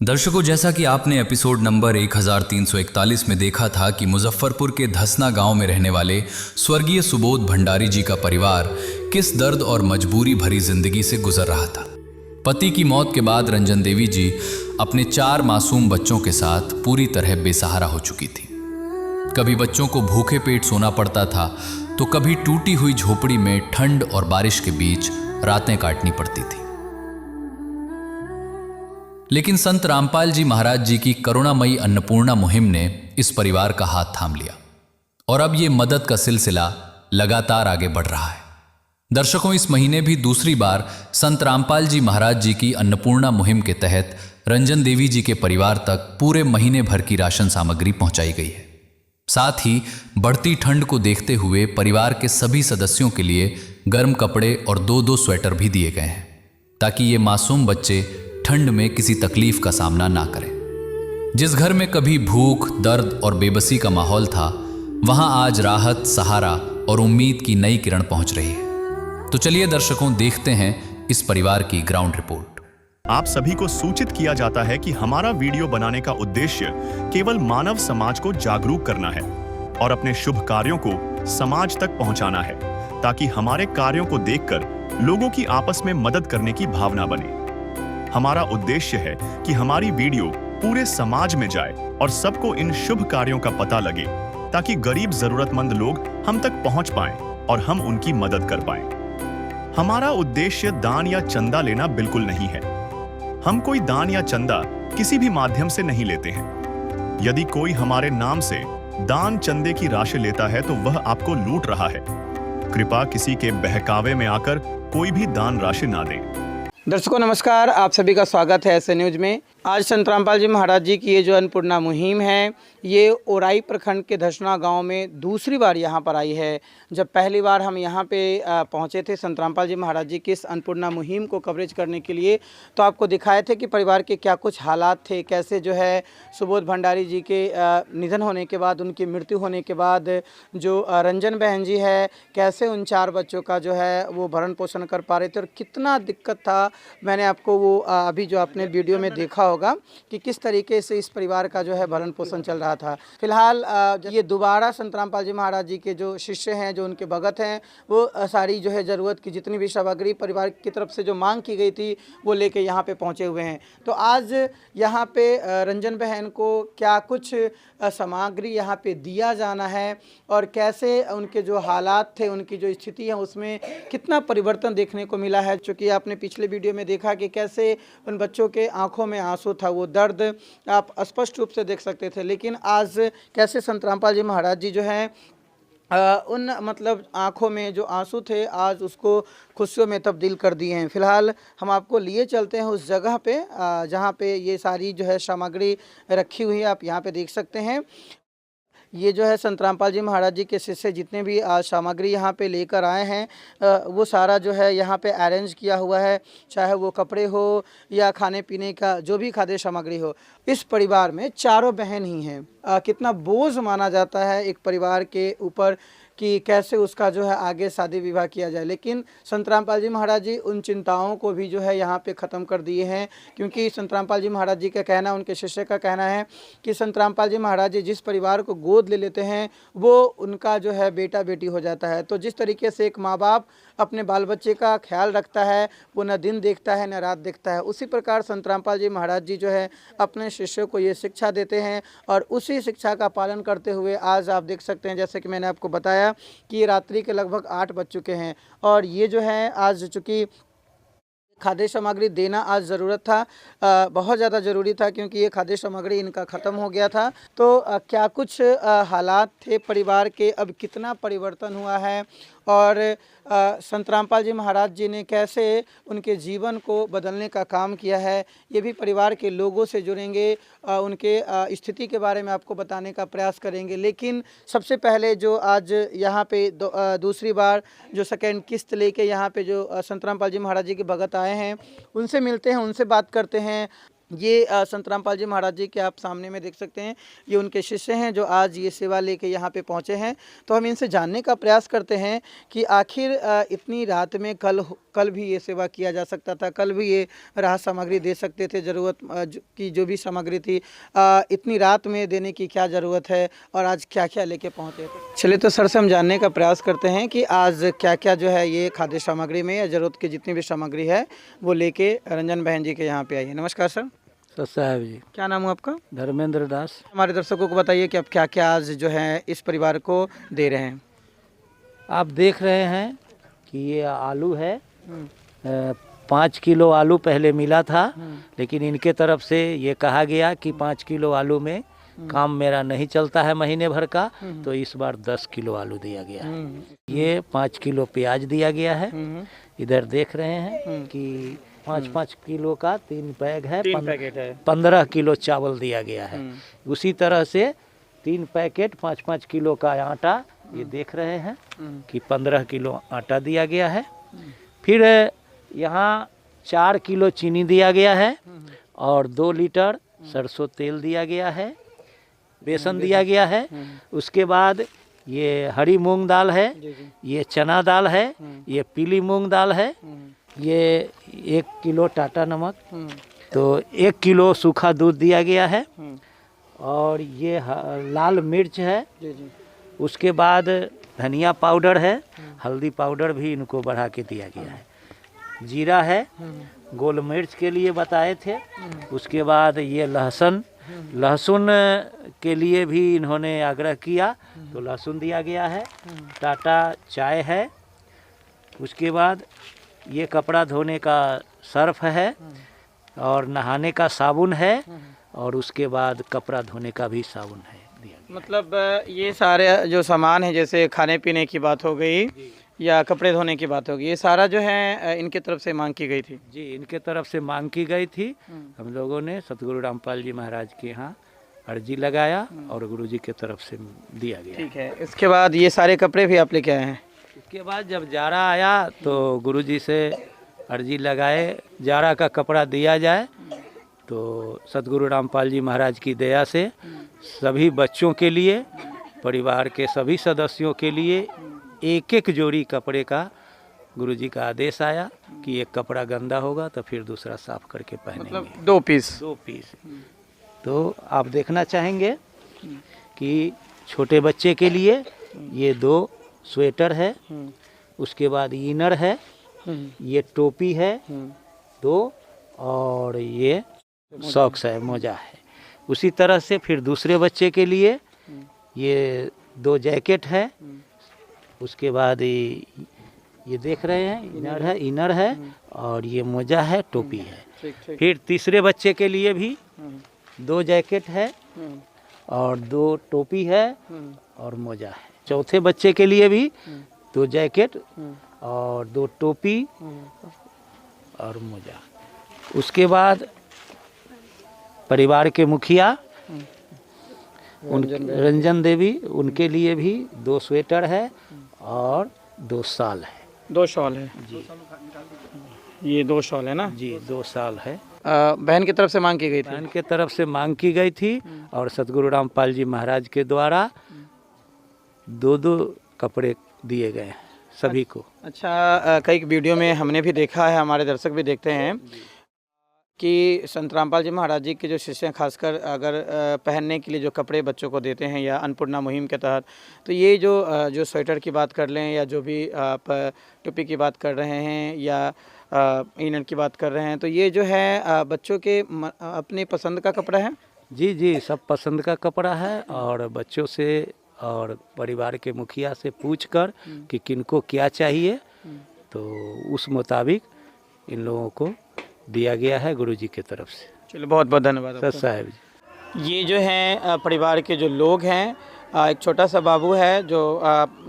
दर्शकों, जैसा कि आपने एपिसोड नंबर 1341 में देखा था कि मुजफ्फरपुर के धसना गांव में रहने वाले स्वर्गीय सुबोध भंडारी जी का परिवार किस दर्द और मजबूरी भरी जिंदगी से गुजर रहा था। पति की मौत के बाद रंजन देवी जी अपने 4 मासूम बच्चों के साथ पूरी तरह बेसहारा हो चुकी थी। कभी बच्चों को भूखे पेट सोना पड़ता था तो कभी टूटी हुई झोपड़ी में ठंड और बारिश के बीच रातें काटनी पड़ती थी। लेकिन संत रामपाल जी महाराज जी की करुणामयी अन्नपूर्णा मुहिम ने इस परिवार का हाथ थाम लिया और अब ये मदद का सिलसिला लगातार आगे बढ़ रहा है। दर्शकों, इस महीने भी दूसरी बार संत रामपाल जी महाराज जी की अन्नपूर्णा मुहिम के तहत रंजन देवी जी के परिवार तक पूरे महीने भर की राशन सामग्री पहुंचाई गई है। साथ ही बढ़ती ठंड को देखते हुए परिवार के सभी सदस्यों के लिए गर्म कपड़े और 2-2 स्वेटर भी दिए गए हैं ताकि ये मासूम बच्चे ठंड में किसी तकलीफ का सामना ना करें। जिस घर में कभी भूख, दर्द और बेबसी का माहौल था, वहां आज राहत, सहारा और उम्मीद की नई किरण पहुंच रही है। तो चलिए दर्शकों, देखते हैं इस परिवार की ग्राउंड रिपोर्ट। आप सभी को सूचित किया जाता है कि हमारा वीडियो बनाने का उद्देश्य केवल मानव समाज को जागरूक करना है और अपने शुभ कार्यों को समाज तक पहुंचाना है ताकि हमारे कार्यों को देखकर लोगों की आपस में मदद करने की भावना बने। हमारा उद्देश्य है कि हमारी वीडियो पूरे समाज में जाए और सबको इन शुभ कार्यों का पता लगे ताकि गरीब जरूरतमंद लोग हम तक पहुंच पाएं और हम उनकी मदद कर पाएं। हमारा उद्देश्य दान या चंदा लेना बिल्कुल नहीं है। हम कोई दान या चंदा किसी भी माध्यम से नहीं लेते हैं। यदि कोई हमारे नाम से दान चंदे की राशि लेता है तो वह आपको लूट रहा है। कृपया किसी के बहकावे में आकर कोई भी दान राशि ना दें। दर्शकों नमस्कार, आप सभी का स्वागत है ऐसे न्यूज में। आज संत रामपाल जी महाराज जी की ये जो अन्नपूर्णा मुहिम है, ये ओराई प्रखंड के धसना गांव में दूसरी बार यहाँ पर आई है। जब पहली बार हम यहाँ पे पहुँचे थे संत रामपाल जी महाराज जी की इस अन्नपूर्णा मुहिम को कवरेज करने के लिए, तो आपको दिखाए थे कि परिवार के क्या कुछ हालात थे, कैसे जो है सुबोध भंडारी जी के निधन होने के बाद, उनकी मृत्यु होने के बाद जो रंजन बहन जी है, कैसे उन 4 बच्चों का जो है वो भरण पोषण कर पा रहे थे और कितना दिक्कत था। मैंने आपको वो अभी जो आपने वीडियो में देखा होगा कि किस तरीके से इस परिवार का जो है भरण पोषण चल रहा था। फिलहाल ये दोबारा संत रामपाल जी महाराज जी के जो शिष्य हैं, जो उनके भगत हैं, वो सारी जो है ज़रूरत की जितनी भी सामग्री परिवार की तरफ से जो मांग की गई थी वो लेके यहाँ पे पहुँचे हुए हैं। तो आज यहाँ पे रंजन बहन को क्या कुछ सामग्री यहाँ पे दिया जाना है और कैसे उनके जो हालात थे, उनकी जो स्थिति है, उसमें कितना परिवर्तन देखने को मिला है। चूँकि आपने पिछले वीडियो में देखा कि कैसे उन बच्चों के आंखों में आंसू था, वो दर्द आप स्पष्ट रूप से देख सकते थे। लेकिन आज कैसे संत रामपाल जी महाराज जी जो हैं उन मतलब आँखों में जो आंसू थे, आज उसको खुशियों में तब्दील कर दिए हैं। फ़िलहाल हम आपको लिए चलते हैं उस जगह पे जहाँ पे ये सारी जो है सामग्री रखी हुई है। आप यहाँ पे देख सकते हैं, ये जो है संत रामपाल जी महाराज जी के शिष्य जितने भी सामग्री यहाँ पे लेकर आए हैं, वो सारा जो है यहाँ पे अरेंज किया हुआ है, चाहे वो कपड़े हो या खाने पीने का जो भी खाद्य सामग्री हो। इस परिवार में 4 बहन ही हैं। कितना बोझ माना जाता है एक परिवार के ऊपर कि कैसे उसका जो है आगे शादी विवाह किया जाए। लेकिन संत रामपाल जी महाराज जी उन चिंताओं को भी जो है यहाँ पे ख़त्म कर दिए हैं, क्योंकि संत रामपाल जी महाराज जी का कहना, उनके शिष्य का कहना है कि संत रामपाल जी महाराज जी जिस परिवार को गोद ले लेते हैं वो उनका जो है बेटा बेटी हो जाता है। तो जिस तरीके से एक माँ बाप अपने बाल बच्चे का ख्याल रखता है, वो न दिन देखता है न रात देखता है, उसी प्रकार संत रामपाल जी महाराज जी जो है अपने शिष्यों को ये शिक्षा देते हैं और उसी शिक्षा का पालन करते हुए आज आप देख सकते हैं, जैसे कि मैंने आपको बताया कि रात्रि के लगभग 8 बज चुके हैं और ये जो है आज चूँकि खाद्य सामग्री देना आज ज़रूरत था, बहुत ज़्यादा ज़रूरी था, क्योंकि ये खाद्य सामग्री इनका ख़त्म हो गया था। तो क्या कुछ हालात थे परिवार के, अब कितना परिवर्तन हुआ है और संत रामपाल जी महाराज जी ने कैसे उनके जीवन को बदलने का काम किया है, ये भी परिवार के लोगों से जुड़ेंगे, उनके स्थिति के बारे में आपको बताने का प्रयास करेंगे। लेकिन सबसे पहले जो आज यहाँ पे दूसरी बार जो सेकेंड किस्त लेके यहाँ पे जो संत रामपाल जी महाराज जी के भगत आए हैं, उनसे मिलते हैं, उनसे बात करते हैं। ये संत रामपाल जी महाराज जी के आप सामने में देख सकते हैं, ये उनके शिष्य हैं जो आज ये सेवा लेके यहाँ पे पहुँचे हैं। तो हम इनसे जानने का प्रयास करते हैं कि आखिर इतनी रात में कल भी ये सेवा किया जा सकता था, कल भी ये राहत सामग्री दे सकते थे, ज़रूरत की जो भी सामग्री थी इतनी रात में देने की क्या ज़रूरत है, और आज क्या क्या लेके पहुँचे। चलिए तो सर से हम जानने का प्रयास करते हैं कि आज क्या क्या जो है ये खाद्य सामग्री में या ज़रूरत की जितनी भी सामग्री है वो लेके रंजन बहन जी के यहाँ पे आई है। नमस्कार सर। साहब जी, क्या नाम है आपका? धर्मेंद्र दास। हमारे दर्शकों को बताइए कि आप क्या क्या आज जो है इस परिवार को दे रहे हैं। आप देख रहे हैं कि ये आलू है, 5 किलो आलू पहले मिला था, लेकिन इनके तरफ से ये कहा गया कि 5 किलो आलू में काम मेरा नहीं चलता है महीने भर का, तो इस बार 10 किलो आलू दिया गया है। ये 5 किलो प्याज दिया गया है। इधर देख रहे हैं कि 5-5 किलो का 3 बैग है, 15 किलो चावल दिया गया है। उसी तरह से 3 पैकेट 5-5 किलो का आटा, ये देख रहे हैं कि 15 किलो आटा दिया गया है। फिर यहाँ 4 किलो चीनी दिया गया है और 2 लीटर सरसों तेल दिया गया है, बेसन दिया गया है। उसके बाद ये हरी मूंग दाल है, ये चना दाल है, ये पीली मूंग दाल है, ये 1 किलो टाटा नमक, तो 1 किलो सूखा दूध दिया गया है, और ये लाल मिर्च है। उसके बाद धनिया पाउडर है, हल्दी पाउडर भी इनको बढ़ा के दिया गया है, जीरा है, गोल मिर्च के लिए बताए थे। उसके बाद ये लहसुन के लिए भी इन्होंने आग्रह किया, तो लहसुन दिया गया है। टाटा चाय है। उसके बाद ये कपड़ा धोने का सर्फ है और नहाने का साबुन है, और उसके बाद कपड़ा धोने का भी साबुन है दिया गया। मतलब ये सारे जो सामान है, जैसे खाने पीने की बात हो गई या कपड़े धोने की बात होगी, ये सारा जो है इनके तरफ से मांग की गई थी। जी, इनके तरफ से मांग की गई थी। हम लोगों ने सतगुरु रामपाल जी महाराज के यहाँ अर्जी लगाया और गुरु जी के तरफ से दिया गया। ठीक है। इसके बाद ये सारे कपड़े भी आप लेके आए हैं। इसके बाद जब जाड़ा आया तो गुरु जी से अर्जी लगाए जाड़ा का कपड़ा दिया जाए, तो सतगुरु रामपाल जी महाराज की दया से सभी बच्चों के लिए, परिवार के सभी सदस्यों के लिए एक एक जोड़ी कपड़े का गुरु जी का आदेश आया कि एक कपड़ा गंदा होगा तो फिर दूसरा साफ करके पहनेंगे। मतलब 2 पीस। तो आप देखना चाहेंगे कि छोटे बच्चे के लिए ये 2 स्वेटर है, उसके बाद इनर है, ये टोपी है 2, और ये सॉक्स है, मोजा है। उसी तरह से फिर दूसरे बच्चे के लिए ये 2 जैकेट है। उसके बाद ये देख रहे हैं इनर है और ये मोजा है, टोपी है। फिर तीसरे बच्चे के लिए भी 2 जैकेट है और 2 टोपी है और मोजा है। चौथे बच्चे के लिए भी 2 जैकेट और 2 टोपी और मोजा। उसके बाद परिवार के मुखिया रंजन देवी, उनके लिए भी 2 स्वेटर है और 2 शाल है। 2 शॉल है जी। ये 2 शॉल है ना जी, 2 शाल है। बहन की तरफ से मांग की गई थी। बहन के तरफ से मांग की गई थी और सतगुरु रामपाल जी महाराज के द्वारा 2-2 कपड़े दिए गए हैं सभी को। अच्छा, कई वीडियो में हमने भी देखा है, हमारे दर्शक भी देखते हैं कि संत रामपाल जी महाराज जी के जो शिष्य हैं, खासकर अगर पहनने के लिए जो कपड़े बच्चों को देते हैं या अन्नपूर्णा मुहिम के तहत, तो ये जो स्वेटर की बात कर लें या जो भी आप टोपी की बात कर रहे हैं या इनर की बात कर रहे हैं, तो ये जो है बच्चों के अपने पसंद का कपड़ा है। जी जी, सब पसंद का कपड़ा है, और बच्चों से और परिवार के मुखिया से पूछकर कि किनको क्या चाहिए, तो उस मुताबिक इन लोगों को दिया गया है गुरु जी की तरफ से। चलो, बहुत बहुत धन्यवाद सर साहब जी। ये जो हैं परिवार के जो लोग हैं, एक छोटा सा बाबू है जो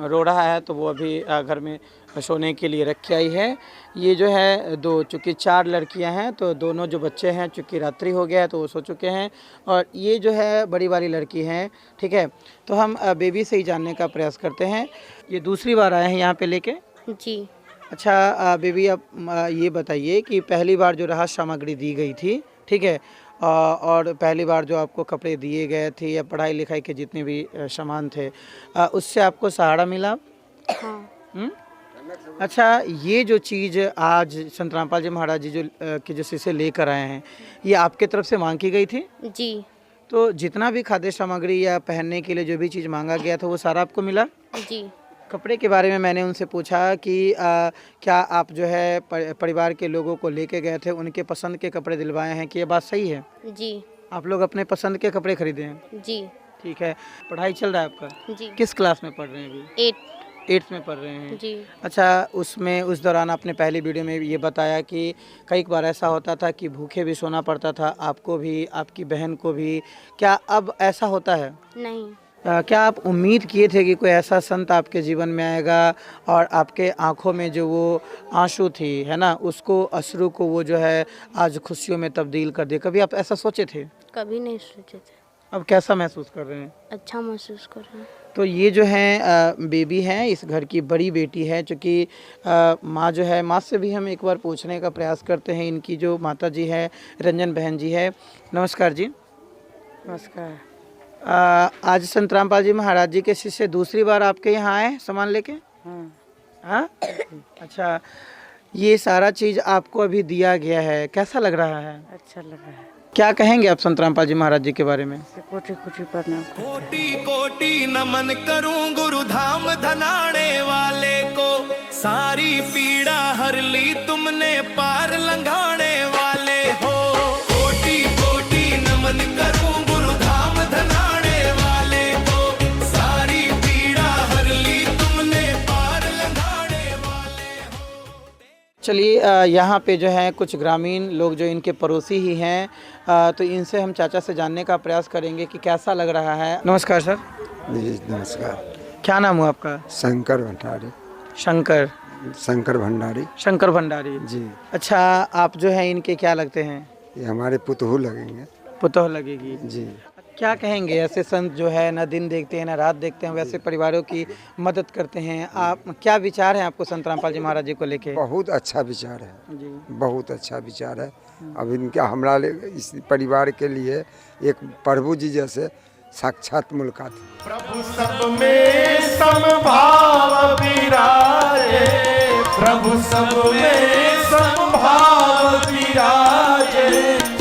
रो रहा है, तो वो अभी घर में सोने के लिए रख के आई है। ये जो है चूँकि 4 लड़कियां हैं, तो दोनों जो बच्चे हैं, चूँकि रात्रि हो गया है तो वो सो चुके हैं, और ये जो है बड़ी वाली लड़की हैं। ठीक है, तो हम बेबी से ही जानने का प्रयास करते हैं। ये दूसरी बार आए हैं यहाँ पे लेके? जी। अच्छा बेबी, अब ये बताइए कि पहली बार जो राहत सामग्री दी गई थी, ठीक है, और पहली बार जो आपको कपड़े दिए गए थे या पढ़ाई लिखाई के जितने भी सामान थे, उससे आपको सहारा मिला? हाँ। अच्छा, ये जो चीज़ आज संत रामपाल जी महाराज जी जो के जो शीशे लेकर आए हैं, ये आपके तरफ से मांग की गई थी? जी। तो जितना भी खाद्य सामग्री या पहनने के लिए जो भी चीज़ मांगा गया था वो सारा आपको मिला? जी। कपड़े के बारे में मैंने उनसे पूछा कि क्या आप जो है परिवार के लोगों को लेके गए थे, उनके पसंद के कपड़े दिलवाए हैं, कि ये बात सही है? जी। आप लोग अपने पसंद के कपड़े खरीदे हैं? जी। ठीक है। पढ़ाई चल रहा है आपका? जी। किस क्लास में पढ़ रहे हैं अभी? 8। 8th में पढ़ रहे हैं। जी। अच्छा, उसमें उस दौरान आपने पहली वीडियो में ये बताया कि कई बार ऐसा होता था कि भूखे भी सोना पड़ता था, आपको भी, आपकी बहन को भी। क्या अब ऐसा होता है? नहीं। क्या आप उम्मीद किए थे कि कोई ऐसा संत आपके जीवन में आएगा और आपके आंखों में जो वो आंसू थी, है ना, उसको, अश्रु को वो जो है आज खुशियों में तब्दील कर दे? कभी आप ऐसा सोचे थे? कभी नहीं सोचे थे। अब कैसा महसूस कर रहे हैं? अच्छा महसूस कर रहे हैं। तो ये जो है बेबी है, इस घर की बड़ी बेटी है, चूँकि माँ जो है, माँ से भी हम एक बार पूछने का प्रयास करते हैं। इनकी जो माता जी है, रंजन बहन जी है। नमस्कार जी। नमस्कार। आज संत रामपाल जी महाराज जी के शिष्य दूसरी बार आपके यहाँ आए सामान लेके? हाँ। हाँ? अच्छा, ये सारा चीज़ आपको अभी दिया गया है, कैसा लग रहा है? अच्छा लगा है। क्या कहेंगे आप संत रामपाल जी महाराज जी के बारे में? कोटि कोटि प्रणाम करते हैं। कोटि कोटि नमन करूं गुरु धाम धनाने वाले को, सारी पीड़ा हर ली तुमने पार लंघाने वाले हो। कोटि कोटि नमन करूं गुरु धाम धनाने वाले को, सारी पीड़ा हर ली तुमने पार लंघाने वाले हो। चलिए, यहाँ पे जो है कुछ ग्रामीण लोग जो इनके पड़ोसी ही हैं, तो इनसे हम चाचा से जानने का प्रयास करेंगे कि कैसा लग रहा है। नमस्कार सर। जी नमस्कार। क्या नाम हुआ आपका? शंकर भंडारी। शंकर। शंकर भंडारी। शंकर भंडारी जी। अच्छा, आप जो है इनके क्या लगते हैं? ये हमारे पुतहू लगेंगे। पुतौह लगेगी। जी। क्या कहेंगे, ऐसे संत जो है ना दिन देखते हैं ना रात देखते हैं, वैसे परिवारों की मदद करते हैं, आप क्या विचार हैं आपको संत रामपाल जी महाराज जी को लेके? बहुत अच्छा विचार है जी। बहुत अच्छा विचार है। अब इनका हमरा इस परिवार के लिए एक प्रभु जी जैसे साक्षात मुलाकात। प्रभु सब में समभाव विराजे, प्रभु सब में समभाव विराजे,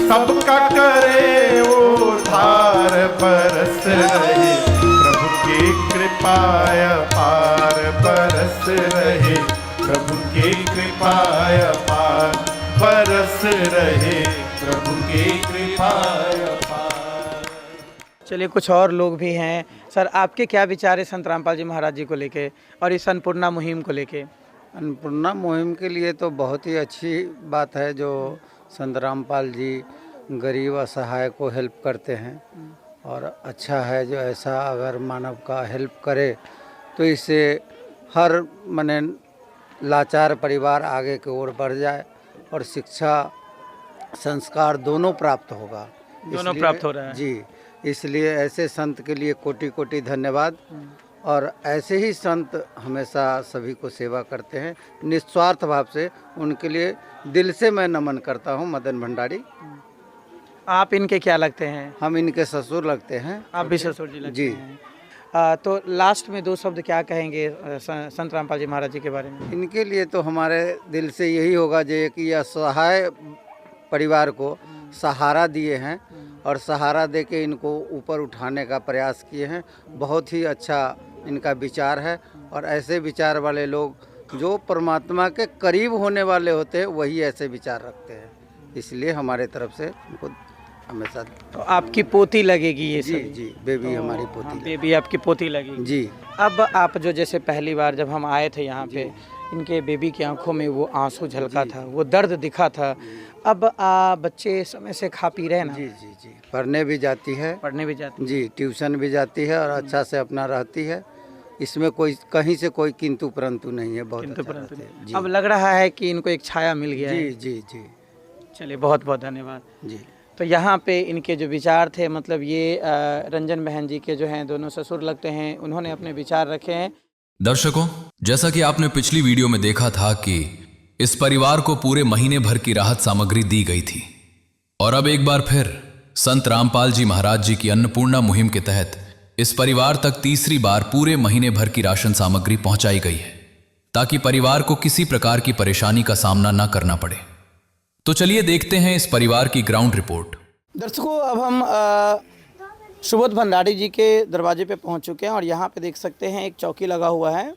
सबका करे उद्धार बरस रहे, प्रभु की कृपा अपार बरस रहे, प्रभु की कृपा अपार बरस रहे, प्रभु की कृपा अपार। चलिए, कुछ और लोग भी हैं। सर, आपके क्या विचार है संत रामपाल जी महाराज जी को लेके और इस अन्नपूर्णा मुहिम को लेके? अन्नपूर्णा मुहिम के लिए तो बहुत ही अच्छी बात है जो संत रामपाल जी गरीब असहाय को हेल्प करते हैं, और अच्छा है जो ऐसा अगर मानव का हेल्प करे तो इससे हर माने लाचार परिवार आगे की ओर बढ़ जाए और शिक्षा संस्कार दोनों प्राप्त होगा। दोनों इसलिए- प्राप्त हो रहा है। जी, इसलिए ऐसे संत के लिए कोटि कोटि धन्यवाद। और ऐसे ही संत हमेशा सभी को सेवा करते हैं निस्वार्थ भाव से, उनके लिए दिल से मैं नमन करता हूं। मदन भंडारी। आप इनके क्या लगते हैं? हम इनके ससुर लगते हैं। आप भी ससुर जी लगते जी। हैं। तो लास्ट में 2 शब्द क्या कहेंगे संत रामपाल जी महाराज जी के बारे में? इनके लिए तो हमारे दिल से यही होगा जो कि असहाय परिवार को सहारा दिए हैं और सहारा दे के इनको ऊपर उठाने का प्रयास किए हैं। बहुत ही अच्छा इनका विचार है, और ऐसे विचार वाले लोग जो परमात्मा के करीब होने वाले होते हैं वही ऐसे विचार रखते हैं। इसलिए हमारे तरफ से उनको हमेशा। तो आपकी पोती लगेगी ये जी सभी? जी, बेबी हमारी पोती। बेबी आपकी पोती लगेगी जी। अब आप जो जैसे पहली बार जब हम आए थे यहाँ पे, इनके बेबी की आंखों में वो आंसू झलका था, वो दर्द दिखा था। अब बच्चे समय से खा पी रहे हैं ना? जी जी जी, पढ़ने भी जाती है। पढ़ने भी जाते हैं। जी, ट्यूशन भी जाती है और अच्छा से अपना रहती है। इसमें कोई कहीं से कोई किंतु परंतु नहीं है। बहुत किंतु अच्छा परंतु रहते हैं। जी अब लग रहा है कि इनको एक छाया मिल गया जी है। जी जी चलिए, बहुत बहुत धन्यवाद जी। तो यहाँ पे इनके जो विचार थे, मतलब ये रंजन बहन जी के जो हैं दोनों ससुर लगते हैं, उन्होंने अपने विचार रखे हैं। दर्शकों, जैसा कि आपने पिछली वीडियो में देखा था कि इस परिवार को पूरे महीने भर की राहत सामग्री दी गई थी, और अब एक बार फिर संत रामपाल जी महाराज जी की अन्नपूर्णा मुहिम के तहत इस परिवार तक तीसरी बार पूरे महीने भर की राशन सामग्री पहुंचाई गई है, ताकि परिवार को किसी प्रकार की परेशानी का सामना न करना पड़े। तो चलिए देखते हैं इस परिवार की ग्राउंड रिपोर्ट। दर्शकों, अब हम सुबोध भंडारी जी के दरवाजे पे पहुंच चुके हैं और यहाँ पे देख सकते हैं एक चौकी लगा हुआ है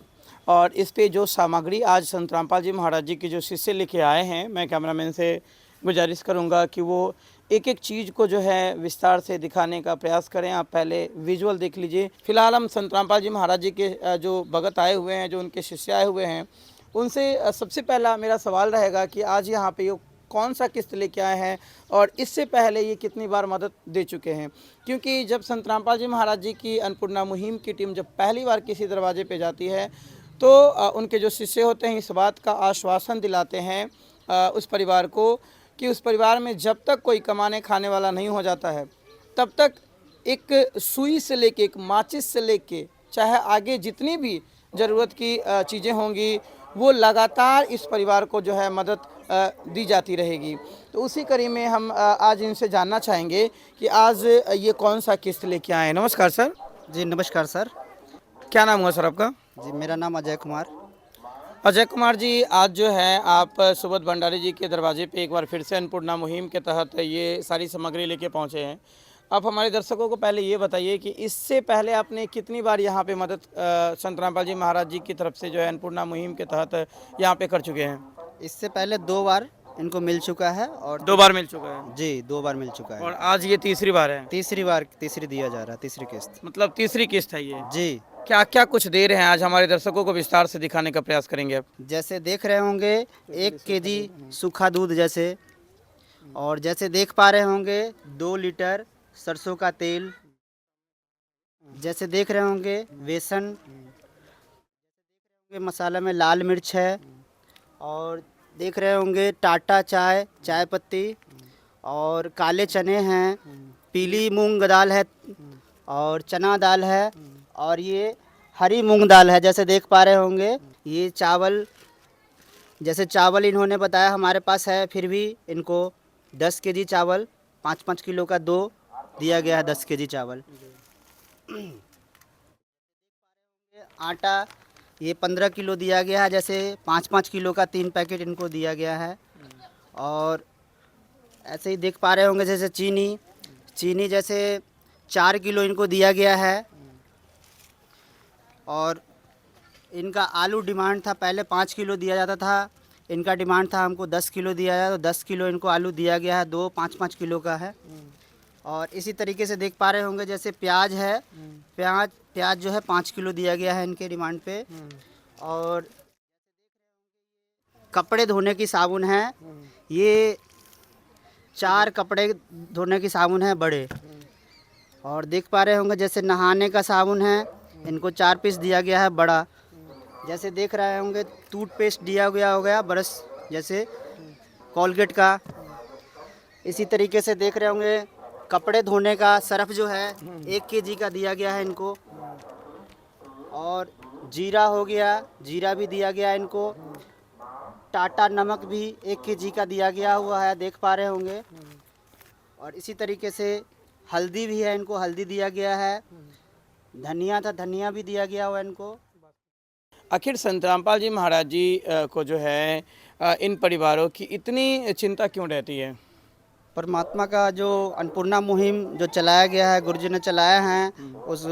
और इस पे जो सामग्री आज संत रामपाल जी महाराज जी के जो शिष्य लेके आए हैं, मैं कैमरामैन से गुजारिश करूंगा कि वो एक एक चीज़ को जो है विस्तार से दिखाने का प्रयास करें। आप पहले विजुअल देख लीजिए। फिलहाल हम संत रामपाल जी महाराज जी के जो भगत आए हुए हैं, जो उनके शिष्य आए हुए हैं, उनसे सबसे पहला मेरा सवाल रहेगा कि आज यहाँ पे ये कौन सा किस्त लेके आए हैं और इससे पहले ये कितनी बार मदद दे चुके हैं। क्योंकि जब संत रामपाल जी महाराज जी की अन्नपूर्णा मुहिम की टीम जब पहली बार किसी दरवाजे पे जाती है तो उनके जो शिष्य होते हैं इस बात का आश्वासन दिलाते हैं उस परिवार को कि उस परिवार में जब तक कोई कमाने खाने वाला नहीं हो जाता है तब तक एक सुई से लेके, एक माचिस से लेके, चाहे आगे जितनी भी ज़रूरत की चीज़ें होंगी वो लगातार इस परिवार को जो है मदद दी जाती रहेगी। तो उसी कड़ी में हम आज इनसे जानना चाहेंगे कि आज ये कौन सा किस्त लेके आए हैं। नमस्कार सर। जी नमस्कार सर। क्या नाम हुआ सर आपका? जी मेरा नाम अजय कुमार। अजय कुमार जी, आज जो है आप सुबोध भंडारी जी के दरवाजे पे एक बार फिर से अन्नपूर्णा मुहिम के तहत ये सारी सामग्री लेके पहुँचे हैं। आप हमारे दर्शकों को पहले ये बताइए कि इससे पहले आपने कितनी बार यहाँ पे मदद संत रामपाल जी महाराज जी की तरफ से जो है अन्नपूर्णा मुहिम के तहत यहाँ पे कर चुके हैं? इससे पहले 2 बार इनको मिल चुका है और 2 बार मिल चुका है। जी 2 बार मिल चुका है और आज ये तीसरी बार है। तीसरी दिया जा रहा है, तीसरी किस्त। मतलब तीसरी किस्त है ये। जी। क्या क्या कुछ दे रहे हैं आज हमारे दर्शकों को विस्तार से दिखाने का प्रयास करेंगे आप। जैसे देख रहे होंगे 1 केजी सूखा दूध जैसे, और जैसे देख पा रहे होंगे 2 लीटर सरसों का तेल, जैसे देख रहे होंगे बेसन, मसाला में लाल मिर्च है, और देख रहे होंगे टाटा चाय पत्ती, और काले चने हैं, पीली मूंग दाल है, और चना दाल है, और ये हरी मूंग दाल है। जैसे देख पा रहे होंगे ये चावल, जैसे चावल इन्होंने बताया हमारे पास है, फिर भी इनको 10 केजी चावल, 5-5 किलो का 2 दिया गया है, 10 केजी चावल। आटा ये 15 किलो दिया गया है, जैसे 5-5 किलो का 3 पैकेट इनको दिया गया है। और ऐसे ही देख पा रहे होंगे जैसे चीनी जैसे 4 किलो इनको दिया गया है। और इनका आलू डिमांड था, पहले 5 किलो दिया जाता था, इनका डिमांड था हमको 10 किलो दिया जाए, तो 10 किलो इनको आलू दिया गया है, 2 5-5 किलो का है। और इसी तरीके से देख पा रहे होंगे जैसे प्याज है, प्याज जो है 5 किलो दिया गया है इनके डिमांड पे। और कपड़े धोने की साबुन है, ये 4 कपड़े धोने की साबुन है बड़े। और देख पा रहे होंगे जैसे नहाने का साबुन है, इनको 4 पीस दिया गया है बड़ा। जैसे देख रहे होंगे टूथपेस्ट दिया गया हो गया, ब्रश जैसे कोलगेट का। इसी तरीके से देख रहे होंगे कपड़े धोने का सर्फ जो है 1 केजी का दिया गया है इनको। और जीरा हो गया, जीरा भी दिया गया है इनको। टाटा नमक भी 1 केजी का दिया गया हुआ है, देख पा रहे होंगे। और इसी तरीके से हल्दी भी है, इनको हल्दी दिया गया है। धनिया था, धनिया भी दिया गया हुआ है इनको। आखिर संत रामपाल जी महाराज जी को जो है इन परिवारों की इतनी चिंता क्यों रहती है? परमात्मा का जो अन्नपूर्णा मुहिम जो चलाया गया है, गुरुजी ने चलाया है, उस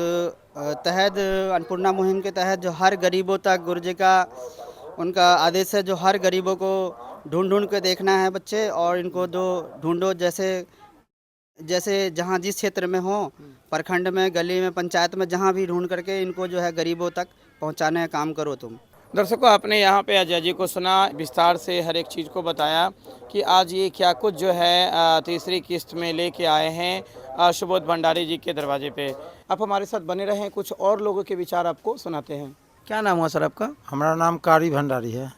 तहत अन्नपूर्णा मुहिम के तहत जो हर गरीबों तक गुरुजी का उनका आदेश है, जो हर गरीबों को ढूंढ के देखना है बच्चे, और इनको जो ढूंढो जैसे जहाँ जिस क्षेत्र में हो, प्रखंड में, गली में, पंचायत में, जहाँ भी ढूंढ करके इनको जो है गरीबों तक पहुँचाने का काम करो तुम। दर्शकों, आपने यहाँ पे अजय जी को सुना, विस्तार से हर एक चीज़ को बताया कि आज ये क्या कुछ जो है तीसरी किस्त में लेके आए हैं सुबोध भंडारी जी के दरवाजे पे। आप हमारे साथ बने रहें, कुछ और लोगों के विचार आपको सुनाते हैं। क्या नाम हुआ सर आपका? हमारा नाम कारी भंडारी है।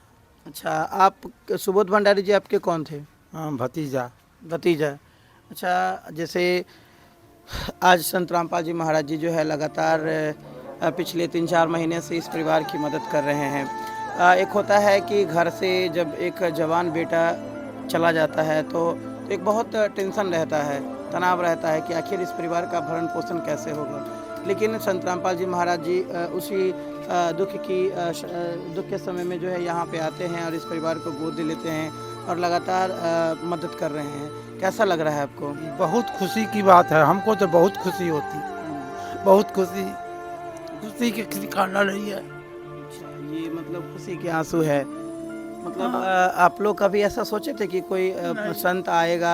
अच्छा, आप सुबोध भंडारी जी आपके कौन थे? भतीजा। अच्छा, जैसे आज संत रामपाल जी महाराज जी जो है लगातार पिछले 3-4 महीने से इस परिवार की मदद कर रहे हैं। एक होता है कि घर से जब एक जवान बेटा चला जाता है तो एक बहुत टेंशन रहता है, तनाव रहता है कि आखिर इस परिवार का भरण पोषण कैसे होगा। लेकिन संत रामपाल जी महाराज जी उसी दुख के समय में जो है यहाँ पे आते हैं और इस परिवार को गोद लेते हैं और लगातार मदद कर रहे हैं। कैसा लग रहा है आपको? बहुत खुशी की बात है, हमको तो बहुत खुशी होती, बहुत खुशी की ठिकाना नहीं है। ये मतलब खुशी के आंसू है। मतलब आप लोग कभी ऐसा सोचे थे कि कोई संत आएगा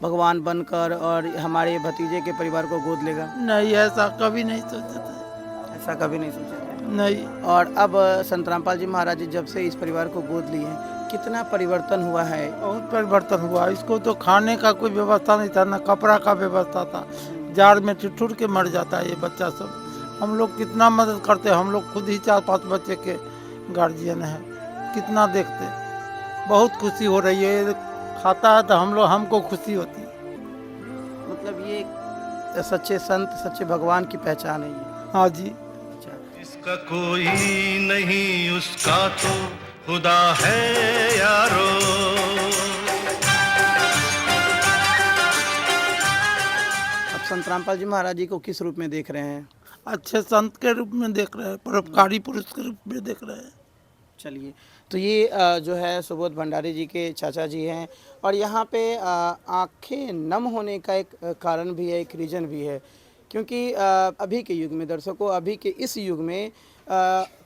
भगवान बनकर और हमारे भतीजे के परिवार को गोद लेगा? नहीं, ऐसा कभी नहीं सोचे थे। ऐसा कभी नहीं सोचे थे? नहीं। और अब संत रामपाल जी महाराज जी जब से इस परिवार को गोद लिए कितना परिवर्तन हुआ है? बहुत परिवर्तन हुआ। इसको तो खाने का कोई व्यवस्था नहीं था, ना कपड़ा का व्यवस्था था, जाड़ में ठिठुर के मर जाता है ये बच्चा सब। हम लोग कितना मदद करते हैं, हम लोग खुद ही 4-5 बच्चे के गार्जियन हैं, कितना देखते। बहुत खुशी हो रही है, खाता है तो हमको खुशी होती। मतलब ये सच्चे संत सच्चे भगवान की पहचान है ये। हाँ जी। इसका कोई नहीं उसका तो खुदा है यारो। अब संत रामपाल जी महाराज जी को किस रूप में देख रहे हैं? अच्छे संत के रूप में देख रहे हैं, परोपकारी पुरुष के रूप में देख रहे हैं। चलिए, तो ये जो है सुबोध भंडारी जी के चाचा जी हैं और यहाँ पे आंखें नम होने का एक कारण भी है, एक रीज़न भी है, क्योंकि अभी के युग में दर्शकों, अभी के इस युग में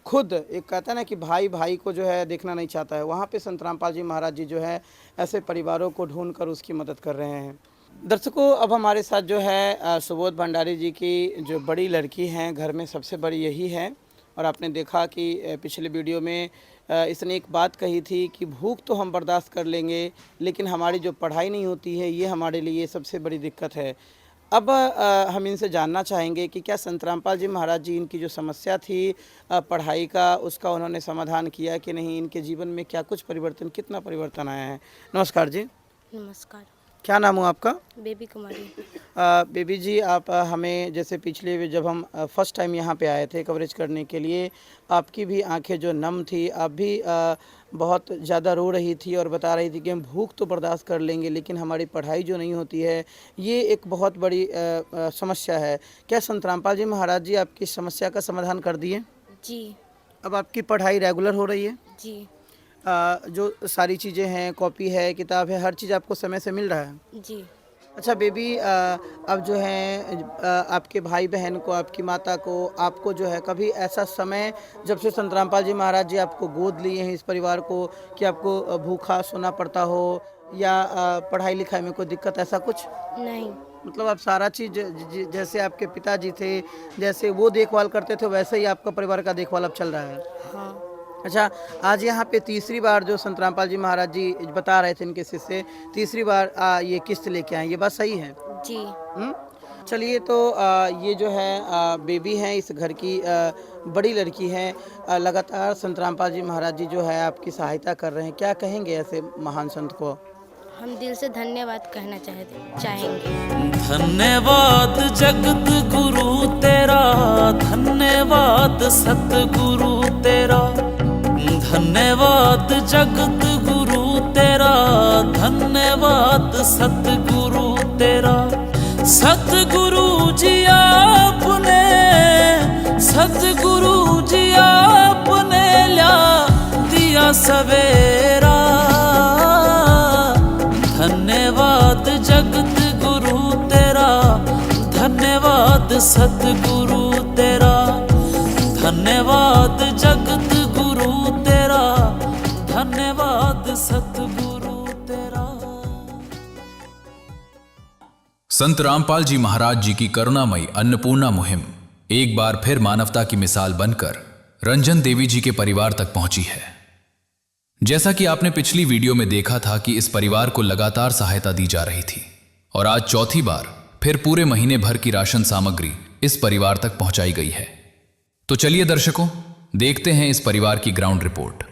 खुद एक कहता है ना कि भाई भाई को जो है देखना नहीं चाहता है, वहाँ पे संत रामपाल जी महाराज जी जो है ऐसे परिवारों को ढूंढ कर उसकी मदद कर रहे हैं। दर्शकों, अब हमारे साथ जो है सुबोध भंडारी जी की जो बड़ी लड़की हैं, घर में सबसे बड़ी यही है। और आपने देखा कि पिछले वीडियो में इसने एक बात कही थी कि भूख तो हम बर्दाश्त कर लेंगे, लेकिन हमारी जो पढ़ाई नहीं होती है ये हमारे लिए सबसे बड़ी दिक्कत है। अब हम इनसे जानना चाहेंगे कि क्या संत रामपाल जी महाराज जी इनकी जो समस्या थी पढ़ाई का, उसका उन्होंने समाधान किया कि नहीं, इनके जीवन में क्या कुछ परिवर्तन, कितना परिवर्तन आया है? नमस्कार जी। नमस्कार। क्या नाम हुआ आपका? बेबी कुमारी। बेबी जी, आप हमें जैसे पिछले जब हम फर्स्ट टाइम यहाँ पे आए थे कवरेज करने के लिए, आपकी भी आंखें जो नम थी, आप भी बहुत ज़्यादा रो रही थी और बता रही थी कि हम भूख तो बर्दाश्त कर लेंगे लेकिन हमारी पढ़ाई जो नहीं होती है ये एक बहुत बड़ी समस्या है। क्या संत रामपाल जी महाराज जी आपकी समस्या का समाधान कर दिए? जी। अब आपकी पढ़ाई रेगुलर हो रही है? जी। जो सारी चीज़ें हैं, कॉपी है, किताब है, हर चीज़ आपको समय से मिल रहा है? जी। अच्छा बेबी, अब जो है आपके भाई बहन को, आपकी माता को, आपको जो है कभी ऐसा समय जब से संत रामपाल जी महाराज जी आपको गोद लिए हैं इस परिवार को कि आपको भूखा सोना पड़ता हो या पढ़ाई लिखाई में कोई दिक्कत, ऐसा कुछ नहीं? मतलब आप सारा चीज़ जैसे आपके पिताजी थे, जैसे वो देखभाल करते थे, वैसे ही आपका परिवार का देखभाल अब चल रहा है? हाँ। अच्छा, आज यहाँ पे तीसरी बार जो संत रामपाल जी महाराज जी बता रहे थे इनके शिष्य, तीसरी बार ये किस्त लेके आए, ये बात सही है? जी। चलिए, तो ये जो है बेबी हैं, इस घर की बड़ी लड़की हैं, लगातार संत रामपाल जी महाराज जी जो है आपकी सहायता कर रहे हैं। क्या कहेंगे ऐसे महान संत को? हम दिल से धन्यवाद कहना चाहेंगे। धन्यवाद जगत गुरु तेरा, धन्यवाद सतगुरु तेरा, धन्यवाद जगत गुरु तेरा, धन्यवाद सतगुरु तेरा। सतगुरु जी आपने, सतगुरु जी आपने ला दिया सवेरा। धन्यवाद जगत गुरु तेरा, धन्यवाद सतगुरु तेरा, धन्यवाद जगत गुरु तेरा, धन्यवाद सतगुरु तेरा। संत रामपाल जी महाराज जी की करुणामयी अन्नपूर्णा मुहिम एक बार फिर मानवता की मिसाल बनकर रंजन देवी जी के परिवार तक पहुंची है। जैसा कि आपने पिछली वीडियो में देखा था कि इस परिवार को लगातार सहायता दी जा रही थी और आज चौथी बार फिर पूरे महीने भर की राशन सामग्री इस परिवार तक पहुंचाई गई है। तो चलिए दर्शकों, देखते हैं इस परिवार की ग्राउंड रिपोर्ट।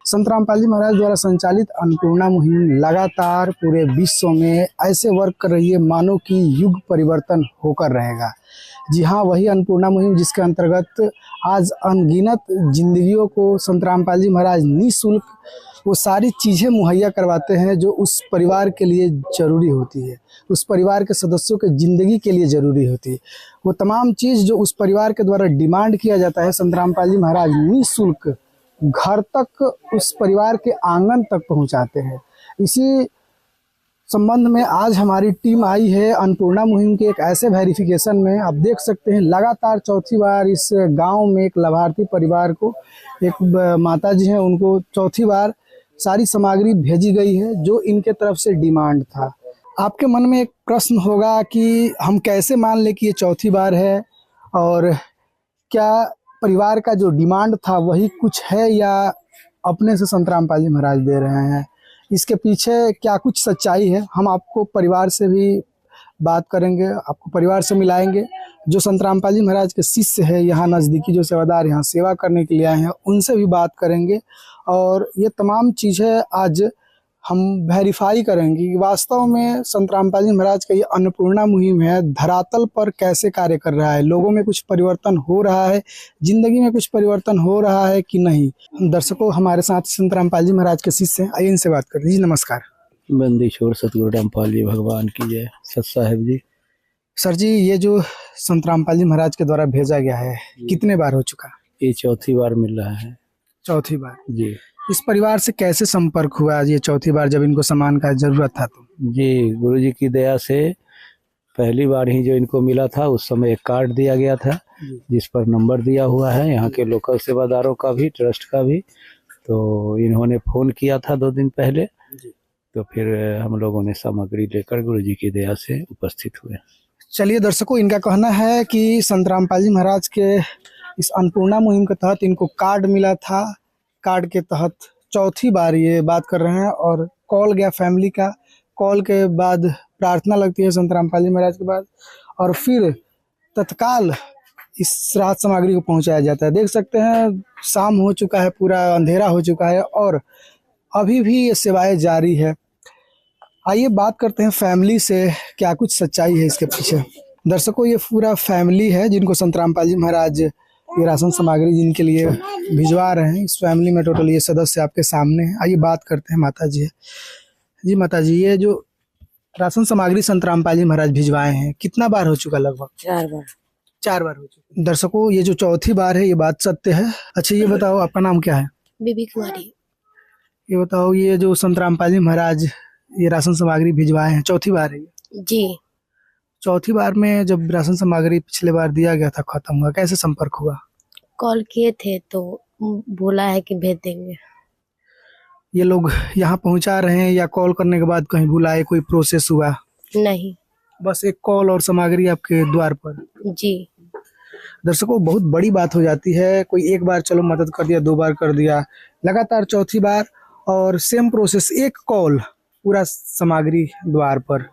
संत रामपाल जी महाराज द्वारा संचालित अन्नपूर्णा मुहिम लगातार पूरे विश्व में ऐसे वर्क कर रही है मानो कि युग परिवर्तन होकर रहेगा। जी हाँ, वही अन्नपूर्णा मुहिम जिसके अंतर्गत आज अनगिनत जिंदगियों को संत रामपाल जी महाराज निःशुल्क वो सारी चीज़ें मुहैया करवाते हैं जो उस परिवार के लिए ज़रूरी होती है, उस परिवार के सदस्यों के ज़िंदगी के लिए ज़रूरी होती है। वो तमाम चीज़ जो उस परिवार के द्वारा डिमांड किया जाता है, संत रामपाल जी महाराज निःशुल्क घर तक उस परिवार के आंगन तक पहुंचाते हैं। इसी संबंध में आज हमारी टीम आई है अन्नपूर्णा मुहिम के एक ऐसे वेरिफिकेशन में। आप देख सकते हैं लगातार चौथी बार इस गांव में एक लाभार्थी परिवार को, एक माता जी हैं, उनको चौथी बार सारी सामग्री भेजी गई है जो इनके तरफ से डिमांड था। आपके मन में एक प्रश्न होगा कि हम कैसे मान लें कि ये चौथी बार है और क्या परिवार का जो डिमांड था वही कुछ है या अपने से संत रामपाल जी महाराज दे रहे हैं, इसके पीछे क्या कुछ सच्चाई है। हम आपको परिवार से भी बात करेंगे, आपको परिवार से मिलाएंगे जो संत रामपाल जी महाराज के शिष्य है, यहाँ नज़दीकी जो सेवादार यहाँ सेवा करने के लिए आए हैं उनसे भी बात करेंगे और ये तमाम चीज़ें आज हम वेरीफाई करेंगे कि वास्तव में संत रामपाल जी महाराज का ये अन्नपूर्णा मुहिम है धरातल पर कैसे कार्य कर रहा है, लोगों में कुछ परिवर्तन हो रहा है, जिंदगी में कुछ परिवर्तन हो रहा है कि नहीं। दर्शकों, हमारे साथ संत रामपाल जी महाराज के शिष्य हैं, आइए इनसे बात करते हैं। जी नमस्कार। बंदीछोड़ सतगुरु रामपाल जी भगवान की जय। सत साहेब जी। सर जी, ये जो संत रामपाल जी महाराज के द्वारा भेजा गया है कितने बार हो चुका? ये चौथी बार मिल रहा है। चौथी बार जी। इस परिवार से कैसे संपर्क हुआ ये चौथी बार जब इनको सामान का जरूरत था तो? जी, गुरु जी की दया से पहली बार ही जो इनको मिला था उस समय एक कार्ड दिया गया था जिस पर नंबर दिया हुआ है यहाँ के लोकल सेवादारों का भी, ट्रस्ट का भी। तो इन्होंने फ़ोन किया था 2 दिन पहले, तो फिर हम लोगों ने सामग्री लेकर गुरु जी की दया से उपस्थित हुए। चलिए दर्शकों, इनका कहना है कि संत रामपाल जी महाराज के इस अन्नपूर्णा मुहिम के तहत इनको कार्ड मिला था, कार्ड के तहत चौथी बार ये बात कर रहे हैं और कॉल गया फैमिली का, कॉल के बाद प्रार्थना लगती है संत रामपाल जी महाराज के बाद और फिर तत्काल इस राहत सामग्री को पहुंचाया जाता है। देख सकते हैं शाम हो चुका है, पूरा अंधेरा हो चुका है और अभी भी ये सेवाएं जारी है। आइए बात करते हैं फैमिली से, क्या कुछ सच्चाई है इसके पीछे। दर्शकों, ये पूरा फैमिली है जिनको संत रामपाल जी महाराज ये राशन सामग्री जिनके लिए भिजवा रहे हैं। इस फैमिली में टोटल ये सदस्य आपके सामने हैं। आइए बात करते हैं माता जी। जी माता जी, ये जो राशन सामग्री संत रामपाल जी महाराज भिजवाए हैं कितना बार हो चुका? लगभग 4 बार। 4 बार हो चुका। दर्शकों, ये जो चौथी बार है ये बात सत्य है। अच्छा ये बताओ, आपका नाम क्या है? बीबी कुमारी। ये बताओ, ये जो संत रामपाल जी महाराज ये राशन सामग्री भिजवाए हैं चौथी बार है? जी। चौथी बार में जब राशन सामग्री पिछले बार दिया गया था खत्म हुआ, कैसे संपर्क हुआ? कॉल किए थे तो बोला है कि भेज देंगे। ये लोग यहाँ पहुँचा रहे हैं या कॉल करने के बाद कहीं बुलाए, कोई प्रोसेस हुआ? नहीं, बस एक कॉल और सामग्री आपके द्वार पर? जी। दर्शकों, बहुत बड़ी बात हो जाती है। कोई एक बार चलो मदद कर दिया, 2 बार कर दिया, लगातार चौथी बार और सेम प्रोसेस, एक कॉल, पूरा सामग्री द्वार पर।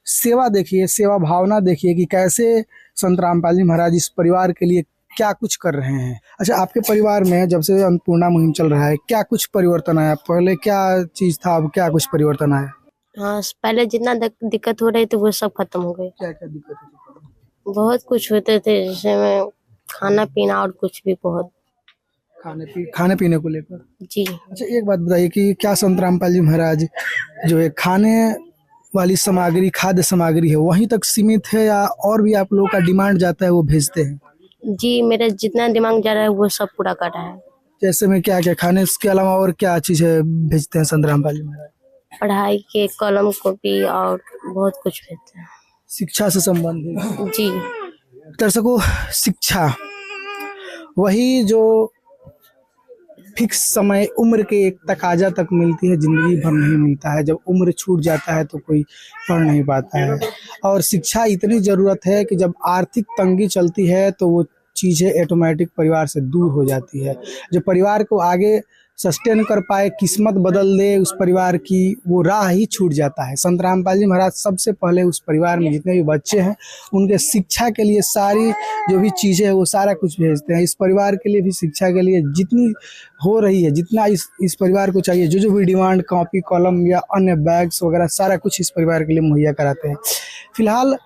सेवा देखिए, सेवा भावना देखिए कि कैसे संत रामपाल जी महाराज इस परिवार के लिए क्या कुछ कर रहे हैं। अच्छा, आपके परिवार में जब से अन्नपूर्णा मुहिम चल रहा है क्या कुछ परिवर्तन आया? पहले क्या चीज था, अब क्या कुछ परिवर्तन आया? हाँ, पहले जितना दिक्कत हो रही थी वो सब खत्म हो गई। क्या क्या दिक्कत है? बहुत कुछ होते थे, जैसे में खाना पीना और कुछ भी बहुत। खाने पीने को लेकर? जी। अच्छा, एक बात बताइए कि क्या संत रामपाल जी महाराज जो है खाने वाली सामग्री, खाद्य सामग्री है वहीं तक सीमित है या और भी आप लोगों का डिमांड जाता है वो भेजते हैं? जी, मेरा जितना दिमाग जा रहा है वो सब पूरा कर रहा है। जैसे में क्या क्या खाने के अलावा और क्या चीजें भेजते हैं संत रामपाल जी महाराज? पढ़ाई के कलम कॉपी और बहुत कुछ भेजते हैं। शिक्षा से संबंधित? जी। दर्शकों, शिक्षा वही जो फिक्स समय उम्र के एक तकाजा तक मिलती है, जिंदगी भर नहीं मिलता है। जब उम्र छूट जाता है तो कोई पढ़ नहीं पाता है और शिक्षा इतनी ज़रूरत है कि जब आर्थिक तंगी चलती है तो वो चीज़ें ऑटोमेटिक परिवार से दूर हो जाती है। जो परिवार को आगे सस्टेन कर पाए, किस्मत बदल दे उस परिवार की, वो राह ही छूट जाता है। संत रामपाल जी महाराज सबसे पहले उस परिवार में जितने भी बच्चे हैं उनके शिक्षा के लिए सारी जो भी चीज़ें हैं वो सारा कुछ भेजते हैं। इस परिवार के लिए भी शिक्षा के लिए जितनी हो रही है, जितना इस परिवार को चाहिए, जो भी डिमांड, कॉपी कलम या अन्य बैग्स वगैरह सारा कुछ इस परिवार के लिए मुहैया कराते हैं। फिलहाल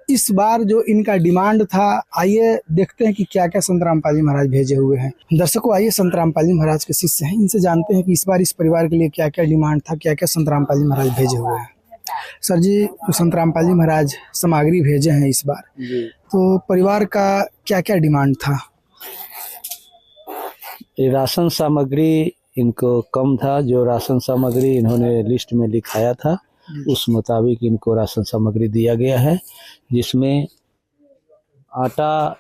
इस बार जो इनका डिमांड था, आइए देखते हैं कि क्या क्या संत रामपाल जी महाराज भेजे हुए हैं। दर्शकों, आइए संत रामपाल जी महाराज के शिष्य हैं, इनसे जानते हैं कि इस बार इस परिवार के लिए क्या क्या डिमांड था, क्या क्या संत रामपाल जी महाराज भेजे हुए हैं। सर जी, तो संत रामपाल जी महाराज सामग्री भेजे हैं इस बार, तो परिवार का क्या क्या डिमांड था? राशन सामग्री इनको कम था, जो राशन सामग्री इन्होंने लिस्ट में लिखाया था उस मुताबिक इनको राशन सामग्री दिया गया है, जिसमें आटा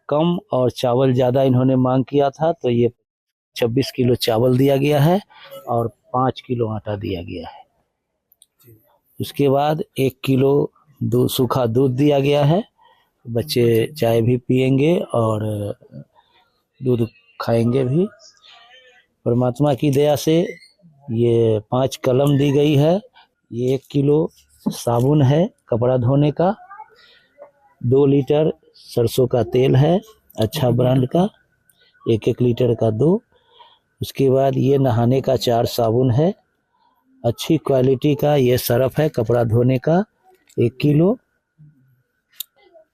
कम और चावल ज़्यादा इन्होंने मांग किया था, तो ये 26 किलो चावल दिया गया है और 5 किलो आटा दिया गया है। उसके बाद 1 किलो सूखा दूध दिया गया है, बच्चे चाय भी पिएंगे और दूध खाएंगे भी। परमात्मा की दया से ये 5 कलम दी गई है, ये 1 किलो साबुन है कपड़ा धोने का, 2 लीटर सरसों का तेल है अच्छा ब्रांड का, 1-1 लीटर का 2। उसके बाद ये नहाने का 4 साबुन है, अच्छी क्वालिटी का ये सर्फ है कपड़ा धोने का 1 किलो।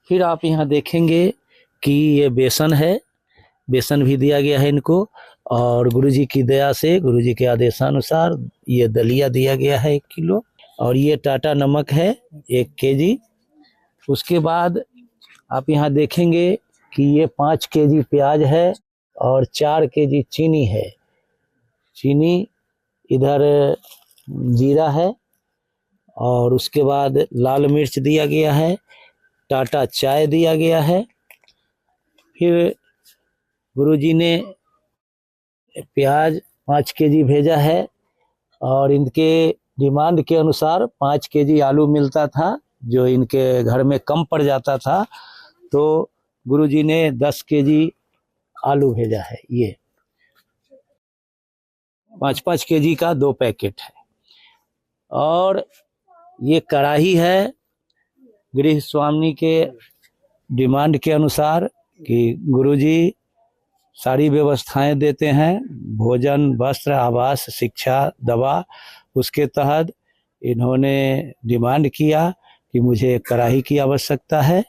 फिर आप यहाँ देखेंगे कि ये बेसन है, बेसन भी दिया गया है इनको, और गुरुजी की दया से, गुरुजी के आदेशानुसार ये दलिया दिया गया है 1 किलो, और ये टाटा नमक है 1 केजी। उसके बाद आप यहाँ देखेंगे कि ये 5 केजी प्याज है और 4 केजी चीनी है। चीनी इधर जीरा है, और उसके बाद लाल मिर्च दिया गया है, टाटा चाय दिया गया है। फिर गुरुजी ने प्याज 5 केजी भेजा है, और इनके डिमांड के अनुसार 5 केजी आलू मिलता था, जो इनके घर में कम पड़ जाता था, तो गुरुजी ने 10 केजी आलू भेजा है। ये 5-5 केजी का 2 पैकेट है। और ये कढ़ाई है गृह स्वामी के डिमांड के अनुसार कि गुरुजी सारी व्यवस्थाएं देते हैं, भोजन, वस्त्र, आवास, शिक्षा, दवा। उसके तहत इन्होंने डिमांड किया कि मुझे कढ़ाई की आवश्यकता है,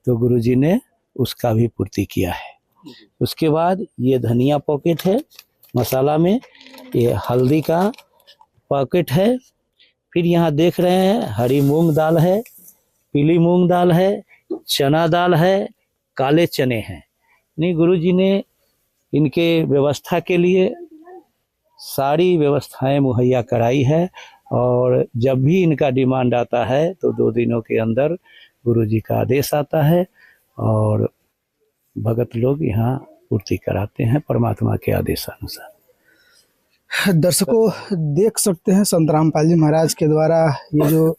तो गुरुजी ने उसका भी पूर्ति किया है। उसके बाद ये धनिया पॉकेट है मसाला में, ये हल्दी का पॉकेट है। फिर यहाँ देख रहे हैं हरी मूंग दाल है, पीली मूंग दाल है, चना दाल है, काले चने हैं। नहीं, गुरुजी ने इनके व्यवस्था के लिए सारी व्यवस्थाएं मुहैया कराई है, और जब भी इनका डिमांड आता है तो 2 दिनों के अंदर गुरुजी का आदेश आता है और भगत लोग यहाँ पूर्ति कराते हैं परमात्मा के आदेशानुसार। दर्शकों, देख सकते हैं संत रामपाल जी महाराज के द्वारा ये जो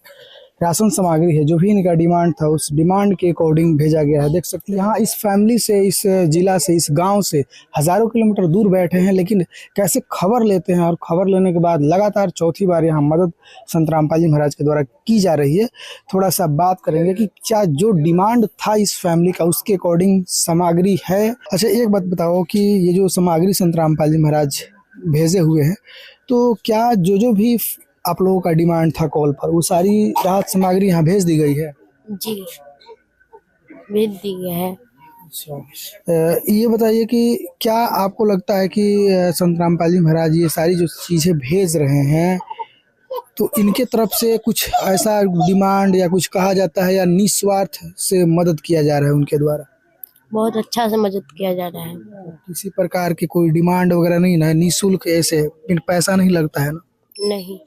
राशन सामग्री है, जो भी इनका डिमांड था उस डिमांड के अकॉर्डिंग भेजा गया है। देख सकते हैं यहाँ इस फैमिली से, इस जिला से, इस गांव से हज़ारों किलोमीटर दूर बैठे हैं, लेकिन कैसे खबर लेते हैं, और खबर लेने के बाद लगातार चौथी बार यहाँ मदद संत रामपाल जी महाराज के द्वारा की जा रही है। थोड़ा सा बात करेंगे कि क्या जो डिमांड था इस फैमिली का उसके अकॉर्डिंग सामग्री है। अच्छा, एक बात बताओ कि ये जो सामग्री संत रामपाल जी महाराज भेजे हुए हैं, तो क्या जो भी आप लोगों का डिमांड था कॉल पर, वो सारी राहत सामग्री यहाँ भेज दी गई है? जी, भेज दी गई है। अच्छा, ये बताइए कि क्या आपको लगता है कि संत रामपाल जी महाराज ये सारी जो चीज़ें भेज रहे हैं, तो इनके तरफ से कुछ ऐसा डिमांड या कुछ कहा जाता है, या निस्वार्थ से मदद किया जा रहा है उनके द्वारा? बहुत अच्छा से मदद किया जा रहा है। किसी प्रकार की कोई डिमांड वगैरह नहीं ना, निःशुल्क ऐसे पैसा नहीं लगता है ना? नहीं।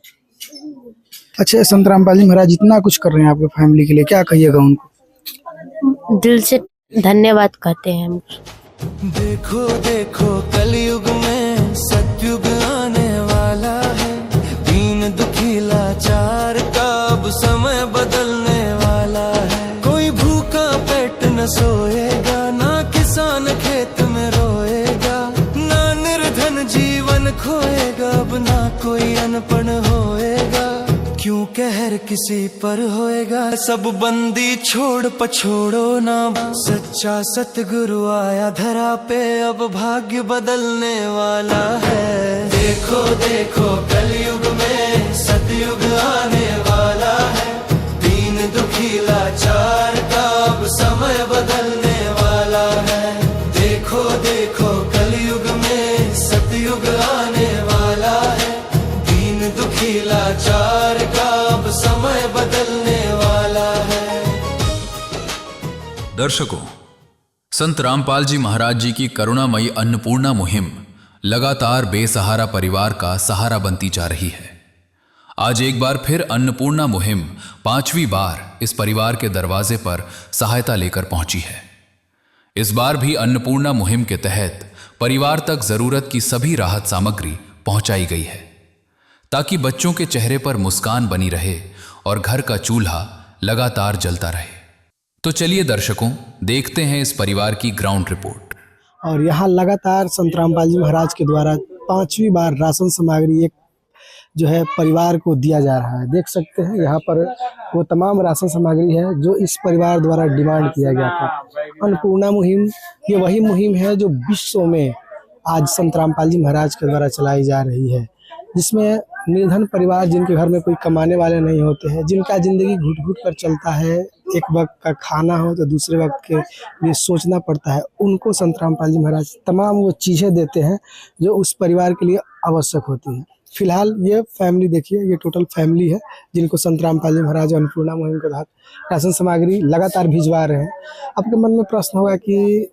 अच्छा, संत रामपाल जी महाराज इतना कुछ कर रहे हैं आपके फैमिली के लिए, क्या कहिएगा उनको? दिल से धन्यवाद कहते हैं हम। देखो देखो कलयुग में सतयुग आने वाला है, दीन दुखी लाचार का अब समय बदलने वाला है। कोई भूखा पेट न सोएगा, ना किसान खेत में रोएगा, ना निर्धन जीवन खोएगा, अब ना कोई अनपढ़ होएगा, क्यों कहर किसी पर होएगा। सब बंदी छोड़ पछोड़ो ना, सच्चा सतगुरु आया धरा पे, अब भाग्य बदलने वाला है। देखो देखो कलयुग में सतयुग आने वाला है, दीन दुखी लाचार का अब समय बदलने वाला है। देखो देखो कलयुग में सतयुग आने वाला है, दीन दुखी लाचार का अब समय बदलने वाला है। दर्शकों, संत रामपाल जी महाराज जी की करुणामयी अन्नपूर्णा मुहिम लगातार बेसहारा परिवार का सहारा बनती जा रही है। आज एक बार फिर अन्नपूर्णा मुहिम 5वीं बार इस परिवार के दरवाजे पर सहायता लेकर पहुंची है। इस बार भी अन्नपूर्णा मुहिम के तहत परिवार तक जरूरत की सभी राहत सामग्री पहुंचाई गई है, ताकि बच्चों के चेहरे पर मुस्कान बनी रहे और घर का चूल्हा लगातार जलता रहे। तो चलिए दर्शकों, देखते हैं इस परिवार की ग्राउंड रिपोर्ट। और यहाँ लगातार संत रामपाल जी महाराज के द्वारा 5वीं बार राशन सामग्री एक जो है परिवार को दिया जा रहा है। देख सकते हैं यहाँ पर वो तमाम राशन सामग्री है जो इस परिवार द्वारा डिमांड किया गया था। अन्नपूर्णा मुहिम ये वही मुहिम है जो विश्व में आज संत रामपाल जी महाराज के द्वारा चलाई जा रही है, जिसमें निर्धन परिवार जिनके घर में कोई कमाने वाले नहीं होते हैं, जिनका ज़िंदगी घुट घुट कर चलता है, एक वक्त का खाना हो तो दूसरे वक्त के लिए सोचना पड़ता है, उनको संत रामपाल जी महाराज तमाम वो चीज़ें देते हैं जो उस परिवार के लिए आवश्यक होती हैं। फिलहाल ये फैमिली देखिए, ये टोटल फैमिली है जिनको संत रामपाल जी महाराज अन्नपूर्णा मुहिम के तहत राशन सामग्री लगातार भिजवा रहे हैं। आपके मन में प्रश्न होगा कि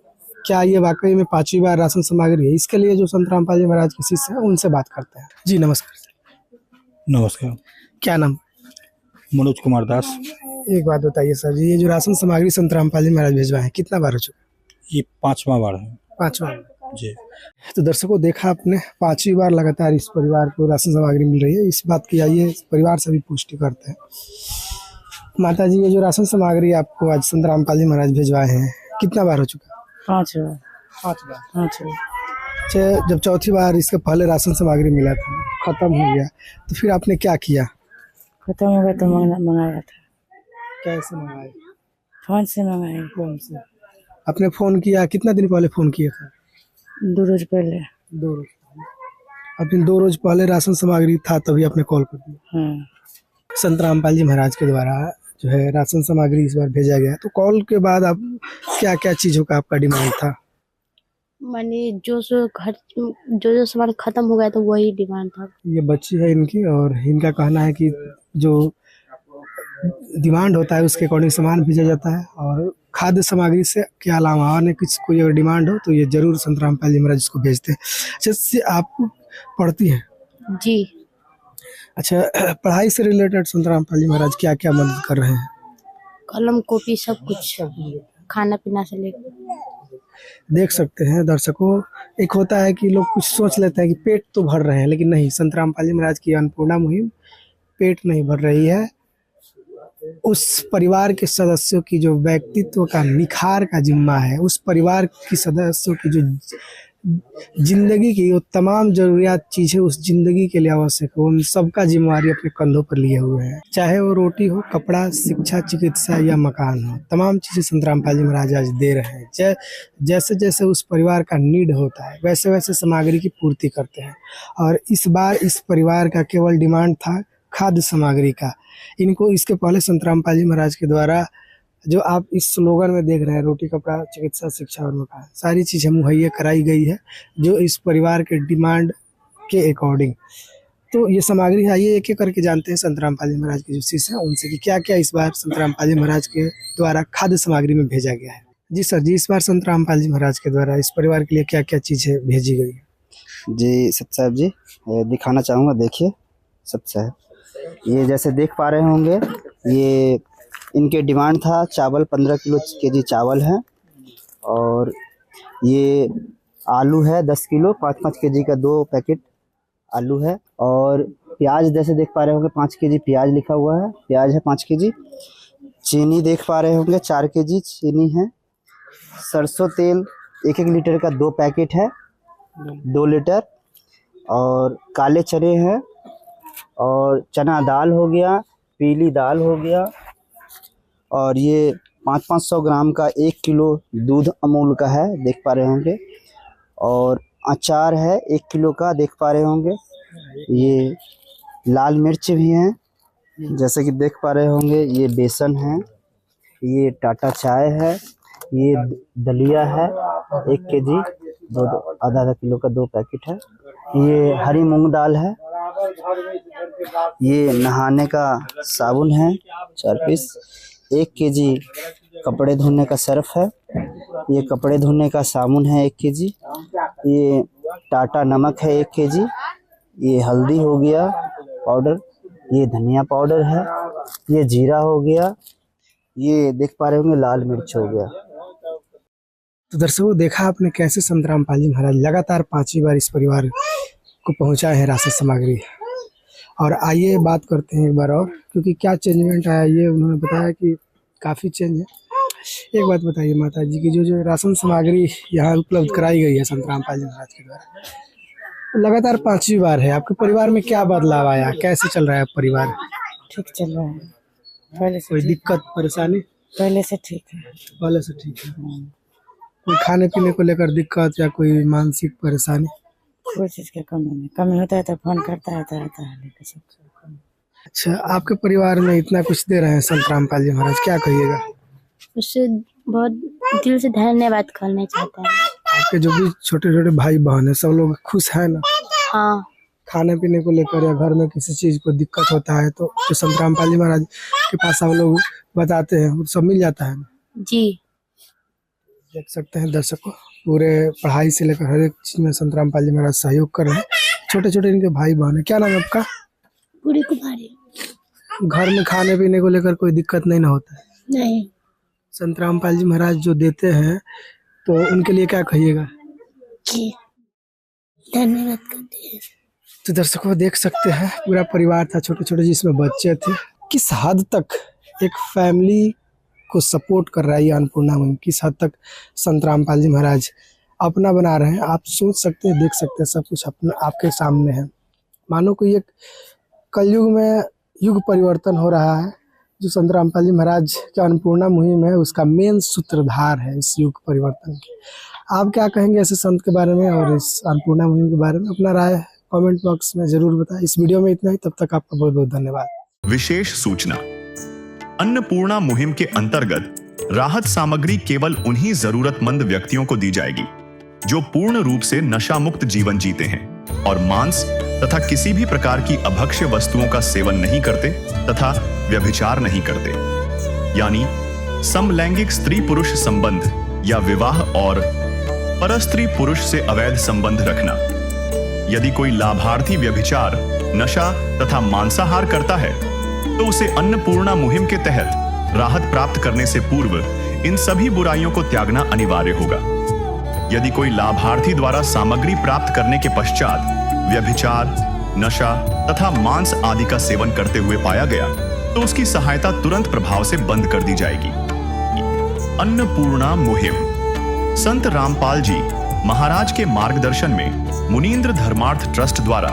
क्या ये वाकई में 5वीं बार राशन सामग्री है? इसके लिए जो संत रामपाल जी महाराज के शिष्य हैं उनसे बात करते हैं। जी नमस्कार। नमस्कार। क्या नाम? मनोज कुमार दास। एक बात बताइए सर जी, ये जो राशन सामग्री संत रामपाल जी महाराज भिजवाए हैं कितना बार हो चुका? ये 5वां बार है। 5वां जी। तो दर्शकों, देखा आपने 5वीं बार लगातार इस परिवार को राशन सामग्री मिल रही है। इस बात की आइए परिवार से भी पुष्टि करते हैं। माता जी, ये जो राशन सामग्री आपको आज संत रामपाल जी महाराज भिजवाए हैं कितना बार हो चुका? 5 बार। 5 बार। 5 बार। अच्छा, जब चौथी बार इसके पहले राशन सामग्री मिला था, खत्म हो गया, तो फिर आपने क्या किया? खत्म हो गया तो मंगाया था। कैसे मंगाए? फोन से मंगाए। फोन से आपने फ़ोन किया? कितना दिन पहले फ़ोन किया था? 2 रोज पहले। 2 रोज पहले। अब 2 रोज पहले राशन सामग्री था तभी आपने कॉल कर दिया। संत रामपाल जी महाराज के द्वारा जो है राशन सामग्री इस बार भेजा गया, तो कॉल के बाद आप क्या क्या चीज़ों का आपका डिमांड था? मैंने जो सामान खत्म हो गया तो वही डिमांड था। ये बच्ची है इनकी, और इनका कहना है कि जो डिमांड होता है उसके अकॉर्डिंग सामान भेजा जाता है, और खाद्य सामग्री से के अलावा और कुछ कोई अगर डिमांड हो तो ये जरूर संत रामपाल जी महाराज इसको भेजते हैं। जैसे आप पढ़ती हैं? जी। अच्छा, पढ़ाई से रिलेटेड संत रामपाल जी महाराज क्या क्या मदद कर रहे हैं? कलम कॉपी सब कुछ, खाना पीना से लेकर। देख सकते हैं दर्शकों, एक होता है कि लोग कुछ सोच लेते हैं कि पेट तो भर रहे हैं, लेकिन नहीं, संत रामपाल जी महाराज की अन्नपूर्णा मुहिम पेट नहीं भर रही है, उस परिवार के सदस्यों की जो व्यक्तित्व का निखार का जिम्मा है, उस परिवार की सदस्यों की जो जिंदगी की वो तमाम जरूरियात चीज़ें उस जिंदगी के लिए आवश्यक है, उन सबका जिम्मेवारी अपने कंधों पर लिए हुए हैं। चाहे वो रोटी हो, कपड़ा, शिक्षा, चिकित्सा या मकान हो, तमाम चीज़ें संत रामपाल जी महाराज आज दे रहे हैं। जैसे जैसे उस परिवार का नीड होता है वैसे वैसे सामग्री की पूर्ति करते हैं। और इस बार इस परिवार का केवल डिमांड था खाद्य सामग्री का। इनको इसके पहले संत रामपाल जी महाराज के द्वारा जो आप इस स्लोगन में देख रहे हैं, रोटी, कपड़ा, चिकित्सा, शिक्षा और मकान, सारी चीज़ें मुहैया कराई गई है जो इस परिवार के डिमांड के अकॉर्डिंग। तो ये सामग्री आइए एक एक करके जानते हैं संत रामपाल जी महाराज के जो शिष्य हैं उनसे कि क्या क्या इस बार संत रामपाल जी महाराज के द्वारा खाद्य सामग्री में भेजा गया है। जी सर जी, इस बार संत रामपाल जी महाराज के द्वारा इस परिवार के लिए क्या क्या चीज़ें भेजी गई है? जी सत साहब जी, दिखाना चाहूँगा। देखिए सत साहब, ये जैसे देख पा रहे होंगे, ये इनके डिमांड था चावल 15 केजी चावल है, और ये आलू है 10 किलो, 5-5 केजी का 2 पैकेट आलू है, और प्याज जैसे देख पा रहे होंगे 5 केजी प्याज लिखा हुआ है, प्याज है 5 केजी। चीनी देख पा रहे होंगे 4 केजी चीनी है। सरसों तेल 1-1 लीटर का 2 पैकेट है, 2 लीटर। और काले चने हैं, और चना दाल हो गया, पीली दाल हो गया, और ये 500 ग्राम का 1 किलो दूध अमूल का है, देख पा रहे होंगे। और अचार है 1 किलो का, देख पा रहे होंगे। ये लाल मिर्च भी हैं, जैसे कि देख पा रहे होंगे। ये बेसन है, ये टाटा चाय है, ये दलिया है 1 केजी, आधा किलो का 2 पैकेट है। ये हरी मूंग दाल है, ये नहाने का साबुन है 4 पीस, 1 केजी कपड़े धोने का सर्फ है, ये कपड़े धोने का साबुन है 1 केजी, ये टाटा नमक है 1 केजी, ये हल्दी हो गया पाउडर, ये धनिया पाउडर है, ये जीरा हो गया, ये देख पा रहे होंगे लाल मिर्च हो गया। तो दर्शकों, देखा आपने कैसे संत रामपाल जी महाराज लगातार 5वीं बार इस परिवार को पहुंचाए हैं राशन सामग्री। और आइए बात करते हैं एक बार और, क्योंकि क्या चेंजमेंट आया ये उन्होंने बताया कि काफ़ी चेंज है। एक बात बताइए माता जी की जो राशन सामग्री यहाँ उपलब्ध कराई गई है संत रामपाल जी महाराज के द्वारा, लगातार 5वीं बार है, आपके परिवार में क्या बदलाव आया, कैसे चल रहा है परिवार? ठीक चल रहा है, पहले से कोई दिक्कत परेशानी? पहले से ठीक है। पहले से ठीक है। कोई खाने पीने को लेकर दिक्कत या कोई मानसिक परेशानी? कोई चीज़ का कमी होता है तो फोन करता रहता है लेकर सब। अच्छा, आपके परिवार में इतना कुछ दे रहे हैं संत रामपाल जी महाराज, क्या कहिएगा? उससे बहुत दिल से धन्यवाद करना चाहता है। आपके जो भी छोटे छोटे भाई बहन है सब लोग खुश है ना? हाँ। खाने पीने को लेकर या घर में किसी चीज को दिक्कत होता है तो जो संत रामपाल जी महाराज के पास हम लोग बताते हैं वो सब मिल जाता है ना? जी। देख सकते हैं दर्शकों, पूरे पढ़ाई से लेकर हर एक चीज में संत रामपाल जी महाराज सहयोग कर रहे हैं। छोटे छोटे इनके भाई बहन है। क्या नाम है आपका? पूरी कुमारी। घर में खाने पीने को लेकर कोई दिक्कत नहीं ना होता है? नहीं। संत रामपाल जी महाराज जो देते हैं तो उनके लिए क्या कहिएगा? धन्यवाद करते हैं। तो दर्शकों देख सकते हैं पूरा परिवार था, छोटे छोटे जिसमें बच्चे थे। किस हद तक एक फैमिली को सपोर्ट कर रहा है ये अन्नपूर्णा मुहिम, किस हद तक संत रामपाल जी महाराज अपना बना रहे हैं, आप सोच सकते हैं, देख सकते हैं, सब कुछ अपना आपके सामने है। मानो कोई एक कलयुग में युग परिवर्तन हो रहा है। जो संत रामपाल जी महाराज की अन्नपूर्णा मुहिम है उसका मेन सूत्रधार है इस युग परिवर्तन के। आप क्या कहेंगे ऐसे संत के बारे में और इस अन्नपूर्णा मुहिम के बारे में? अपना राय कमेंट बॉक्स में जरूर बताएं। इस वीडियो में इतना ही, तब तक आपका बहुत बहुत धन्यवाद। विशेष सूचना, अन्नपूर्णा मुहिम के अंतर्गत राहत सामग्री केवल उन्हीं जरूरतमंद व्यक्तियों को दी जाएगी जो पूर्ण रूप से नशा मुक्त जीवन जीते हैं और मांस तथा किसी भी प्रकार की अभक्ष्य वस्तुओं का सेवन नहीं करते तथा व्यभिचार नहीं करते, यानी समलैंगिक स्त्री पुरुष संबंध या विवाह और परस्त्री पुरुष से अवैध संबंध रखना। यदि कोई लाभार्थी व्यभिचार, नशा तथा मांसाहार करता है तो उसे अन्नपूर्णा मुहिम के तहत राहत प्राप्त करने से पूर्व इन सभी बुराइयों को त्यागना अनिवार्य होगा। यदि कोई लाभार्थी द्वारा सामग्री प्राप्त करने के पश्चात व्यभिचार, नशा तथा मांस आदि का सेवन करते हुए पाया गया तो उसकी सहायता तुरंत प्रभाव से बंद कर दी जाएगी। अन्नपूर्णा मुहिम संत रामपाल जी महाराज के मार्गदर्शन में मुनींद्र धर्मार्थ ट्रस्ट द्वारा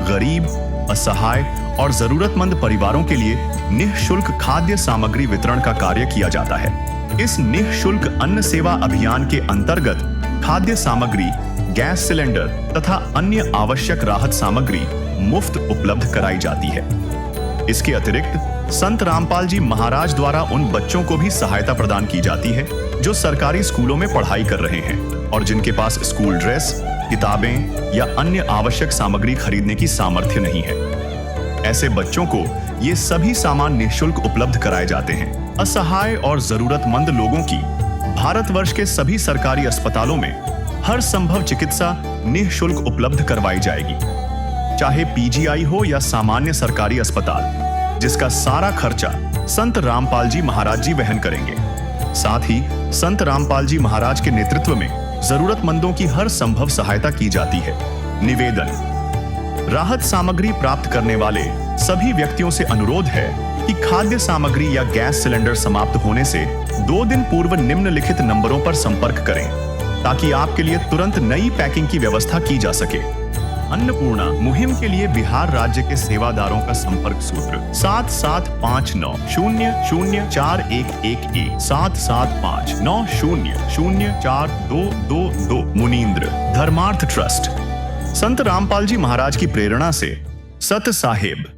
गरीब, असहाय और जरूरतमंद परिवारों के लिए निःशुल्क खाद्य सामग्री वितरण का कार्य किया जाता है। इस निःशुल्क अन्न सेवा अभियान के अंतर्गत खाद्य सामग्री, गैस सिलेंडर तथा अन्य आवश्यक राहत सामग्री मुफ्त उपलब्ध कराई जाती है। इसके अतिरिक्त संत रामपाल जी महाराज द्वारा उन बच्चों को भी सहायता प्रदान की जाती है जो सरकारी स्कूलों में पढ़ाई कर रहे हैं और जिनके पास स्कूल ड्रेस, किताबें या अन्य आवश्यक सामग्री खरीदने की सामर्थ्य नहीं है। ऐसे बच्चों को ये सभी सामान निःशुल्क उपलब्ध कराए जाते हैं। असहाय और जरूरतमंद लोगों की भारतवर्ष के सभी सरकारी अस्पतालों में हर संभव चिकित्सा निःशुल्क उपलब्ध करवाई जाएगी, चाहे पीजीआई हो या सामान्य सरकारी अस्पताल, जिसका सारा खर्चा संत रामपाल जी महाराज जी वहन करेंगे। साथ ही संत रामपाल जी महाराज के नेतृत्व में जरूरतमंदों की हर संभव सहायता की जाती है। निवेदन, राहत सामग्री प्राप्त करने वाले सभी व्यक्तियों से अनुरोध है कि खाद्य सामग्री या गैस सिलेंडर समाप्त होने से 2 दिन पूर्व निम्नलिखित नंबरों पर संपर्क करें ताकि आपके लिए तुरंत नई पैकिंग की व्यवस्था की जा सके। अन्नपूर्णा मुहिम के लिए बिहार राज्य के सेवादारों का संपर्क सूत्र 7759004211 7759004222। मुनींद्र धर्मार्थ ट्रस्ट। संत रामपाल जी महाराज की प्रेरणा से सत साहिब